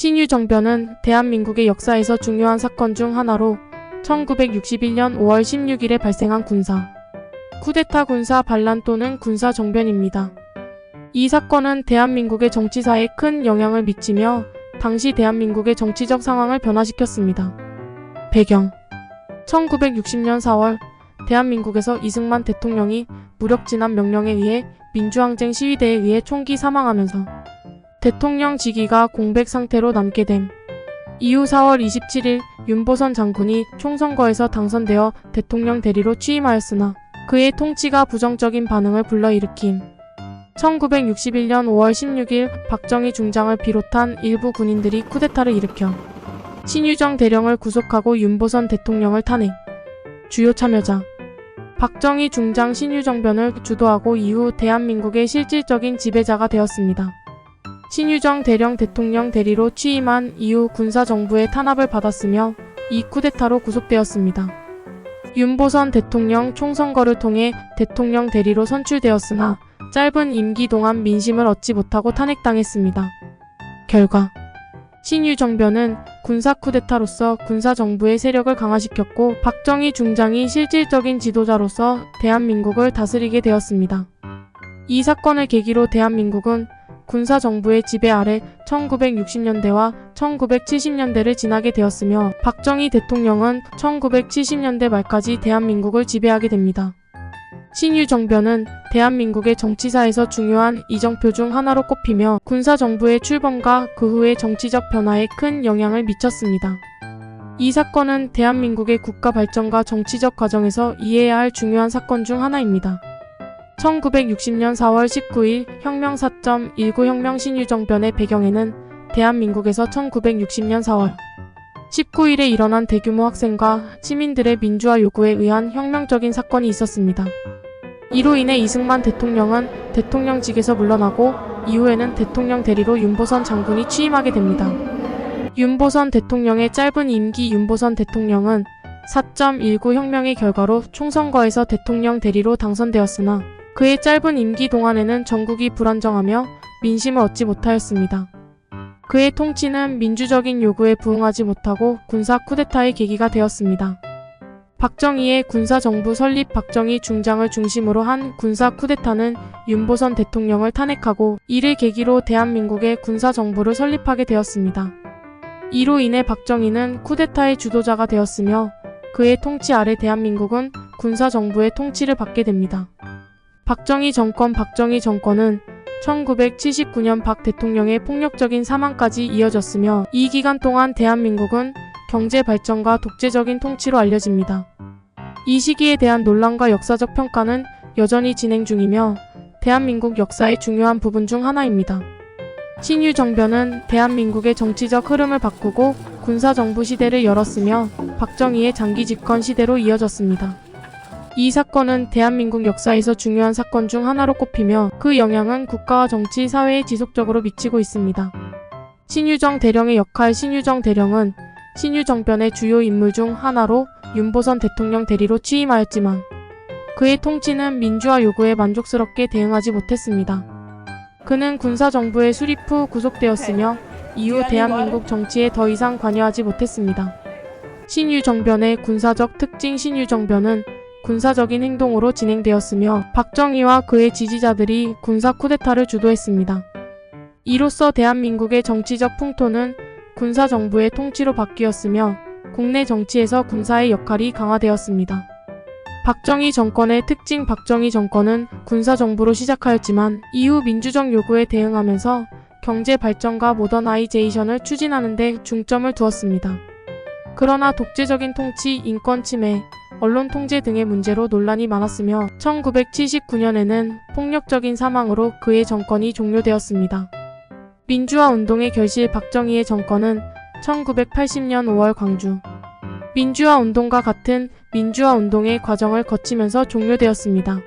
신유정변은 대한민국의 역사에서 중요한 사건 중 하나로 1961년 5월 16일에 발생한 쿠데타 군사 반란 또는 군사정변입니다. 이 사건은 대한민국의 정치사에 큰 영향을 미치며 당시 대한민국의 정치적 상황을 변화시켰습니다. 배경 1960년 4월 대한민국에서 이승만 대통령이 무력진압 명령에 의해 민주항쟁 시위대에 의해 총기 사망하면서 대통령 직위가 공백 상태로 남게 됨. 이후 4월 27일 윤보선 장군이 총선거에서 당선되어 대통령 대리로 취임하였으나 그의 통치가 부정적인 반응을 불러일으킴. 1961년 5월 16일 박정희 중장을 비롯한 일부 군인들이 쿠데타를 일으켜 신유정 대령을 구속하고 윤보선 대통령을 탄핵. 주요 참여자 박정희 중장 신유정변을 주도하고 이후 대한민국의 실질적인 지배자가 되었습니다. 신유정 대령 대통령 대리로 취임한 이후 군사정부의 탄압을 받았으며 이 쿠데타로 구속되었습니다. 윤보선 대통령 총선거를 통해 대통령 대리로 선출되었으나 짧은 임기 동안 민심을 얻지 못하고 탄핵당했습니다. 결과 신유정변은 군사 쿠데타로서 군사정부의 세력을 강화시켰고 박정희 중장이 실질적인 지도자로서 대한민국을 다스리게 되었습니다. 이 사건을 계기로 대한민국은 군사정부의 지배 아래 1960년대와 1970년대를 지나게 되었으며 박정희 대통령은 1970년대 말까지 대한민국을 지배하게 됩니다. 신유정변은 대한민국의 정치사에서 중요한 이정표 중 하나로 꼽히며 군사정부의 출범과 그 후의 정치적 변화에 큰 영향을 미쳤습니다. 이 사건은 대한민국의 국가 발전과 정치적 과정에서 이해해야 할 중요한 사건 중 하나입니다. 1960년 4월 19일 혁명 4.19 혁명 신유정변의 배경에는 대한민국에서 1960년 4월 19일에 일어난 대규모 학생과 시민들의 민주화 요구에 의한 혁명적인 사건이 있었습니다. 이로 인해 이승만 대통령은 대통령직에서 물러나고 이후에는 대통령 대리로 윤보선 장군이 취임하게 됩니다. 윤보선 대통령의 짧은 임기 윤보선 대통령은 4.19 혁명의 결과로 총선거에서 대통령 대리로 당선되었으나 그의 짧은 임기 동안에는 전국이 불안정하며 민심을 얻지 못하였습니다. 그의 통치는 민주적인 요구에 부응하지 못하고 군사 쿠데타의 계기가 되었습니다. 박정희의 군사정부 설립 박정희 중장을 중심으로 한 군사 쿠데타는 윤보선 대통령을 탄핵하고 이를 계기로 대한민국의 군사정부를 설립하게 되었습니다. 이로 인해 박정희는 쿠데타의 주도자가 되었으며 그의 통치 아래 대한민국은 군사정부의 통치를 받게 됩니다. 박정희 정권은 1979년 박 대통령의 폭력적인 사망까지 이어졌으며 이 기간 동안 대한민국은 경제 발전과 독재적인 통치로 알려집니다. 이 시기에 대한 논란과 역사적 평가는 여전히 진행 중이며 대한민국 역사의 중요한 부분 중 하나입니다. 신유정변은 대한민국의 정치적 흐름을 바꾸고 군사정부 시대를 열었으며 박정희의 장기 집권 시대로 이어졌습니다. 이 사건은 대한민국 역사에서 중요한 사건 중 하나로 꼽히며 그 영향은 국가와 정치, 사회에 지속적으로 미치고 있습니다. 신유정 대령의 역할 신유정 대령은 신유정변의 주요 인물 중 하나로 윤보선 대통령 대리로 취임하였지만 그의 통치는 민주화 요구에 만족스럽게 대응하지 못했습니다. 그는 군사정부의 수립 후 구속되었으며 이후 대한민국 정치에 더 이상 관여하지 못했습니다. 신유정변의 군사적 특징 신유정변은 군사적인 행동으로 진행되었으며 박정희와 그의 지지자들이 군사 쿠데타를 주도했습니다. 이로써 대한민국의 정치적 풍토는 군사정부의 통치로 바뀌었으며 국내 정치에서 군사의 역할이 강화되었습니다. 박정희 정권의 특징 박정희 정권은 군사정부로 시작하였지만 이후 민주적 요구에 대응하면서 경제 발전과 모더나이제이션을 추진하는 데 중점을 두었습니다. 그러나 독재적인 통치, 인권 침해, 언론 통제 등의 문제로 논란이 많았으며 1979년에는 폭력적인 사망으로 그의 정권이 종료되었습니다. 민주화 운동의 결실 박정희의 정권은 1980년 5월 광주 민주화 운동과 같은 민주화 운동의 과정을 거치면서 종료되었습니다.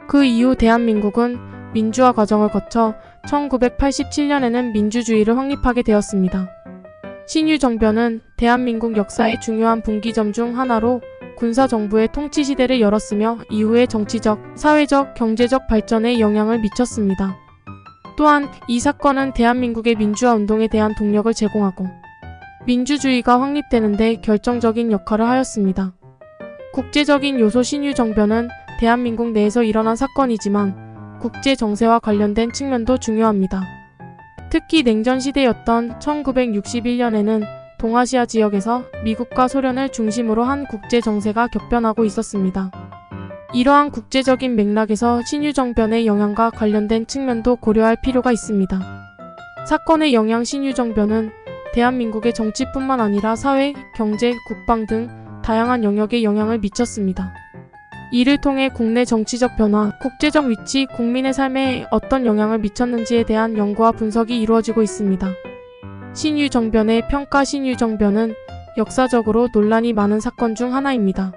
그 이후 대한민국은 민주화 과정을 거쳐 1987년에는 민주주의를 확립하게 되었습니다. 신유정변은 대한민국 역사의 중요한 분기점 중 하나로 군사정부의 통치 시대를 열었으며 이후의 정치적, 사회적, 경제적 발전에 영향을 미쳤습니다. 또한 이 사건은 대한민국의 민주화 운동에 대한 동력을 제공하고 민주주의가 확립되는 데 결정적인 역할을 하였습니다. 국제적인 요소 신유정변은 대한민국 내에서 일어난 사건이지만 국제 정세와 관련된 측면도 중요합니다. 특히 냉전 시대였던 1961년에는 동아시아 지역에서 미국과 소련을 중심으로 한 국제 정세가 격변하고 있었습니다. 이러한 국제적인 맥락에서 신유정변의 영향과 관련된 측면도 고려할 필요가 있습니다. 사건의 영향 신유정변은 대한민국의 정치뿐만 아니라 사회, 경제, 국방 등 다양한 영역에 영향을 미쳤습니다. 이를 통해 국내 정치적 변화, 국제적 위치, 국민의 삶에 어떤 영향을 미쳤는지에 대한 연구와 분석이 이루어지고 있습니다. 신유정변의 평가 신유정변은 역사적으로 논란이 많은 사건 중 하나입니다.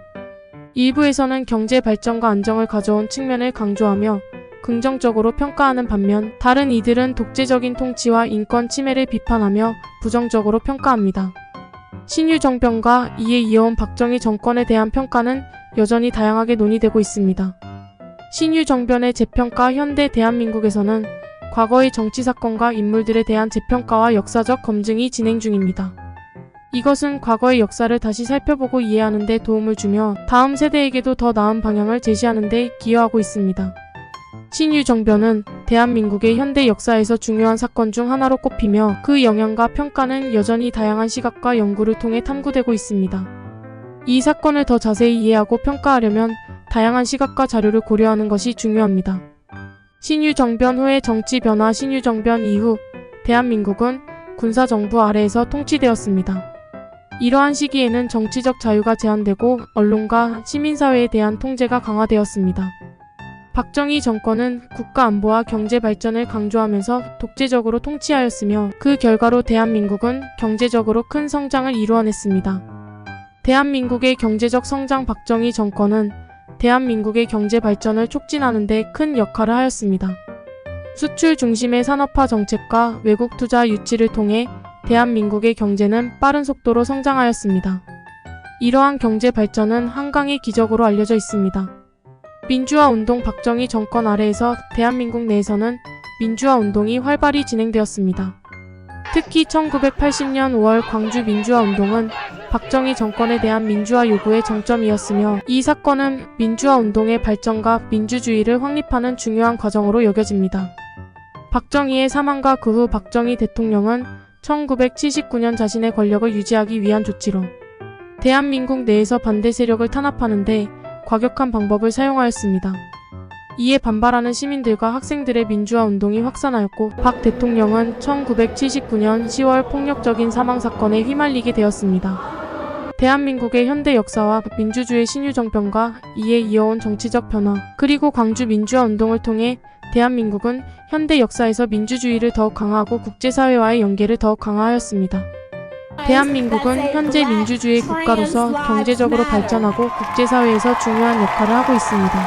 일부에서는 경제 발전과 안정을 가져온 측면을 강조하며 긍정적으로 평가하는 반면 다른 이들은 독재적인 통치와 인권 침해를 비판하며 부정적으로 평가합니다. 신유정변과 이에 이어온 박정희 정권에 대한 평가는 여전히 다양하게 논의되고 있습니다. 신유정변의 재평가 현대 대한민국에서는 과거의 정치사건과 인물들에 대한 재평가와 역사적 검증이 진행 중입니다. 이것은 과거의 역사를 다시 살펴보고 이해하는 데 도움을 주며 다음 세대에게도 더 나은 방향을 제시하는 데 기여하고 있습니다. 신유정변은 대한민국의 현대 역사에서 중요한 사건 중 하나로 꼽히며 그 영향과 평가는 여전히 다양한 시각과 연구를 통해 탐구되고 있습니다. 이 사건을 더 자세히 이해하고 평가하려면 다양한 시각과 자료를 고려하는 것이 중요합니다. 신유정변 후의 정치 변화 신유정변 이후 대한민국은 군사정부 아래에서 통치되었습니다. 이러한 시기에는 정치적 자유가 제한되고 언론과 시민사회에 대한 통제가 강화되었습니다. 박정희 정권은 국가 안보와 경제 발전을 강조하면서 독재적으로 통치하였으며 그 결과로 대한민국은 경제적으로 큰 성장을 이루어냈습니다. 대한민국의 경제적 성장 박정희 정권은 대한민국의 경제 발전을 촉진하는 데 큰 역할을 하였습니다. 수출 중심의 산업화 정책과 외국 투자 유치를 통해 대한민국의 경제는 빠른 속도로 성장하였습니다. 이러한 경제 발전은 한강의 기적으로 알려져 있습니다. 민주화 운동 박정희 정권 아래에서 대한민국 내에서는 민주화 운동이 활발히 진행되었습니다. 특히 1980년 5월 광주 민주화 운동은 박정희 정권에 대한 민주화 요구의 정점이었으며 이 사건은 민주화 운동의 발전과 민주주의를 확립하는 중요한 과정으로 여겨집니다. 박정희의 사망과 그 후 박정희 대통령은 1979년 자신의 권력을 유지하기 위한 조치로 대한민국 내에서 반대 세력을 탄압하는 데 과격한 방법을 사용하였습니다. 이에 반발하는 시민들과 학생들의 민주화 운동이 확산하였고 박 대통령은 1979년 10월 폭력적인 사망 사건에 휘말리게 되었습니다. 대한민국의 현대 역사와 민주주의 신유정변과 이에 이어온 정치적 변화 그리고 광주 민주화 운동을 통해 대한민국은 현대 역사에서 민주주의를 더욱 강화하고 국제사회와의 연계를 더욱 강화하였습니다. 대한민국은 현재 민주주의 국가로서 경제적으로 발전하고 국제사회에서 중요한 역할을 하고 있습니다.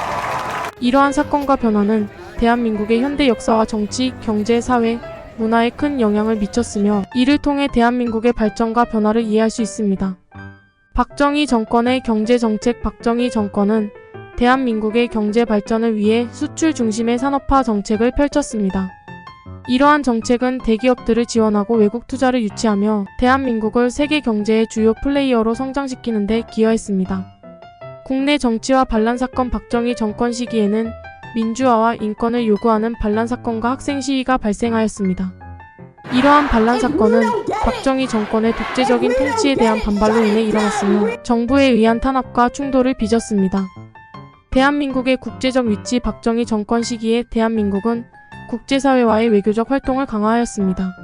이러한 사건과 변화는 대한민국의 현대 역사와 정치, 경제, 사회, 문화에 큰 영향을 미쳤으며 이를 통해 대한민국의 발전과 변화를 이해할 수 있습니다. 박정희 정권의 경제정책 박정희 정권은 대한민국의 경제 발전을 위해 수출 중심의 산업화 정책을 펼쳤습니다. 이러한 정책은 대기업들을 지원하고 외국 투자를 유치하며 대한민국을 세계 경제의 주요 플레이어로 성장시키는 데 기여했습니다. 국내 정치와 반란 사건 박정희 정권 시기에는 민주화와 인권을 요구하는 반란 사건과 학생 시위가 발생하였습니다. 이러한 반란 사건은 박정희 정권의 독재적인 통치에 대한 반발로 인해 일어났으며 정부에 의한 탄압과 충돌을 빚었습니다. 대한민국의 국제적 위치 박정희 정권 시기에 대한민국은 국제사회와의 외교적 활동을 강화하였습니다.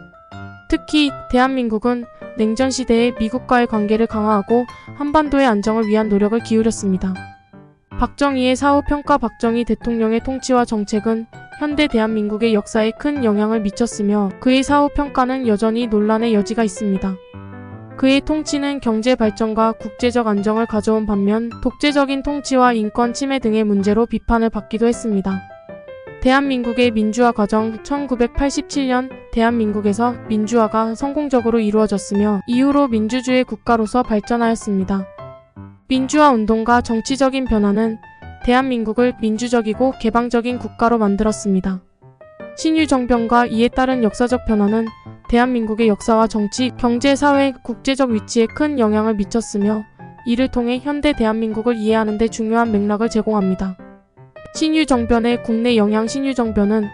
특히 대한민국은 냉전 시대에 미국과의 관계를 강화하고 한반도의 안정을 위한 노력을 기울였습니다. 박정희의 사후 평가 박정희 대통령의 통치와 정책은 현대 대한민국의 역사에 큰 영향을 미쳤으며 그의 사후 평가는 여전히 논란의 여지가 있습니다. 그의 통치는 경제 발전과 국제적 안정을 가져온 반면 독재적인 통치와 인권 침해 등의 문제로 비판을 받기도 했습니다. 대한민국의 민주화 과정 1987년 대한민국에서 민주화가 성공적으로 이루어졌으며 이후로 민주주의 국가로서 발전하였습니다. 민주화 운동과 정치적인 변화는 대한민국을 민주적이고 개방적인 국가로 만들었습니다. 신유정변과 이에 따른 역사적 변화는 대한민국의 역사와 정치, 경제, 사회, 국제적 위치에 큰 영향을 미쳤으며 이를 통해 현대 대한민국을 이해하는 데 중요한 맥락을 제공합니다. 신유정변의 국내 영향. 신유정변은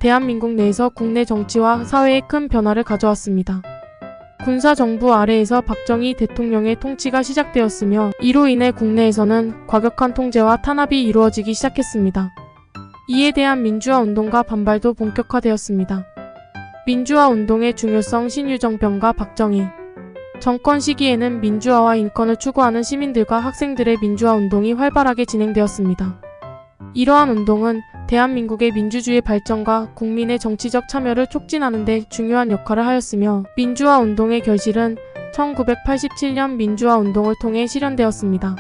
대한민국 내에서 국내 정치와 사회에 큰 변화를 가져왔습니다. 군사정부 아래에서 박정희 대통령의 통치가 시작되었으며 이로 인해 국내에서는 과격한 통제와 탄압이 이루어지기 시작했습니다. 이에 대한 민주화 운동과 반발도 본격화되었습니다. 민주화 운동의 중요성. 신유정변과 박정희 정권 시기에는 민주화와 인권을 추구하는 시민들과 학생들의 민주화 운동이 활발하게 진행되었습니다. 이러한 운동은 대한민국의 민주주의 발전과 국민의 정치적 참여를 촉진하는 데 중요한 역할을 하였으며 민주화 운동의 결실은 1987년 민주화 운동을 통해 실현되었습니다.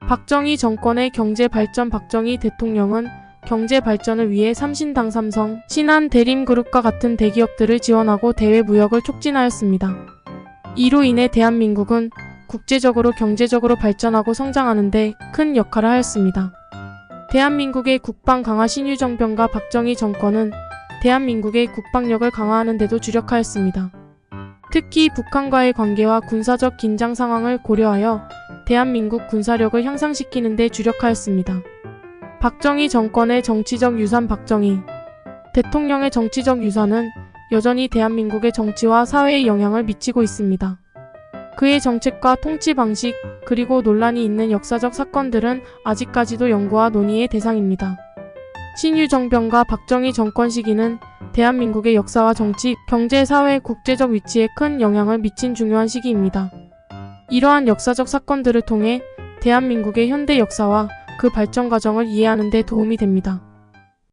박정희 정권의 경제 발전. 박정희 대통령은 경제 발전을 위해 삼신당, 삼성, 신한, 대림그룹과 같은 대기업들을 지원하고 대외 무역을 촉진하였습니다. 이로 인해 대한민국은 국제적으로 경제적으로 발전하고 성장하는 데 큰 역할을 하였습니다. 대한민국의 국방 강화. 신유정변과 박정희 정권은 대한민국의 국방력을 강화하는 데도 주력하였습니다. 특히 북한과의 관계와 군사적 긴장 상황을 고려하여 대한민국 군사력을 향상시키는 데 주력하였습니다. 박정희 정권의 정치적 유산. 박정희 대통령의 정치적 유산은 여전히 대한민국의 정치와 사회에 영향을 미치고 있습니다. 그의 정책과 통치 방식, 그리고 논란이 있는 역사적 사건들은 아직까지도 연구와 논의의 대상입니다. 신유정변과 박정희 정권 시기는 대한민국의 역사와 정치, 경제, 사회, 국제적 위치에 큰 영향을 미친 중요한 시기입니다. 이러한 역사적 사건들을 통해 대한민국의 현대 역사와 그 발전 과정을 이해하는 데 도움이 됩니다.